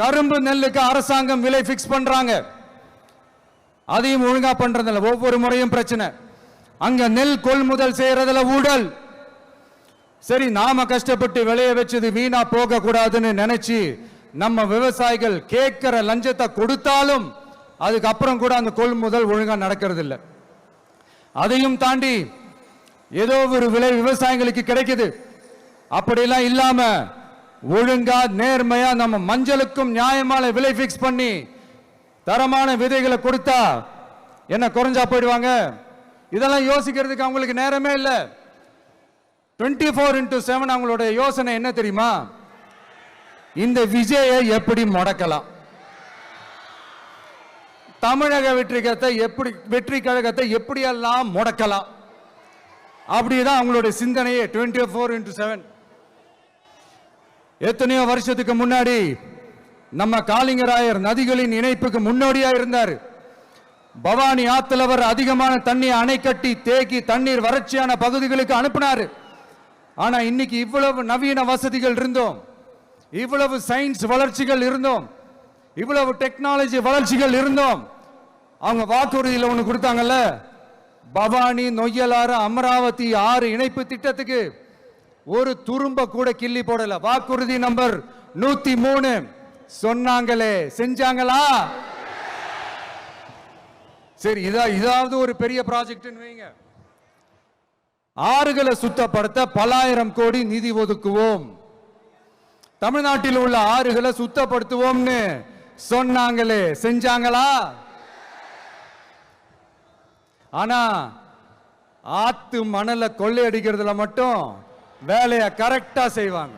கரும்பு நெல்லுக்கு அரசாங்கம் விலை பிக்ஸ் பண்றாங்க, அதையும் ஒழுங்கா பண்றதில்ல. ஒவ்வொரு முறையும் பிரச்சனை. அங்க நெல் கொள்முதல் செய்யறதுல ஊழல். சரி, நாம கஷ்டப்பட்டு விளைய வச்சது வீணா போக கூடாதுன்னு நினைச்சு நம்ம விவசாயிகள் கேட்கிற லஞ்சத்தை கொடுத்தாலும் அதுக்கப்புறம் கூட அந்த கொள்முதல் ஒழுங்கா நடக்கிறது இல்லை. அதையும் தாண்டி ஏதோ ஒரு விலை விவசாயிகளுக்கு கிடைக்குது. அப்படிலாம் இல்லாம ஒழுங்கா நேர்மையா நம்ம மஞ்சளுக்கும் நியாயமான விலை பிக்ஸ் பண்ணி தரமான விதைகளை கொடுத்தா என்ன குறைஞ்சா போயிடுவாங்க? இதெல்லாம் யோசிக்கிறதுக்கு அவங்களுக்கு நேரமே இல்லை. 24x7 அவங்களோட யோசனை என்ன தெரியுமா? இந்த விஜயை எப்படி முடக்கலாம், தமிழக வெற்றி கழகத்தை எப்படியெல்லாம் முடக்கலாம், அப்படிதான் அவங்களுடைய சிந்தனையே. 24x7. எத்தனையோ வருஷத்துக்கு முன்னாடி நம்ம காளிங்கராயர் நதிகளின் இணைப்புக்கு முன்னோடியா இருந்தார். பவானி ஆத்தலவர் அதிகமான தண்ணீர் அணை கட்டி தேக்கி தண்ணீர் வறட்சியான பகுதிகளுக்கு அனுப்பினார். ஆனா இன்னைக்கு இவ்வளவு நவீன வசதிகள் இருந்தோம், இவ்வளவு சயின்ஸ் வளர்ச்சிகள் இருந்தோம், இவ்வளவு டெக்னாலஜி வளர்ச்சிகள் இருந்தோம், அவங்க வாக்குறுதியில் ஒன்று கொடுத்தாங்கல்ல, பவானி நொய்யலாறு அமராவதி 6 இணைப்பு திட்டத்துக்கு ஒரு துரும்ப கூட கிள்ளி போடல. வாக்குறுதி நம்பர் 103 சொன்னாங்களே, செஞ்சாங்களா? சரி, இதாவது ஒரு பெரிய ப்ராஜெக்ட் வைங்க. ஆறுகளை சுத்தப்படுத்த பல்லாயிரம் கோடி நிதி ஒதுக்குவோம், தமிழ்நாட்டில் உள்ள ஆறுகளை சுத்தப்படுத்துவோம்னு சொன்னாங்களே, செஞ்சாங்களா? ஆனா ஆத்து மணலை கொள்ளையடிக்கிறதுல மட்டும் வேலையை கரெக்டா செய்வாங்க.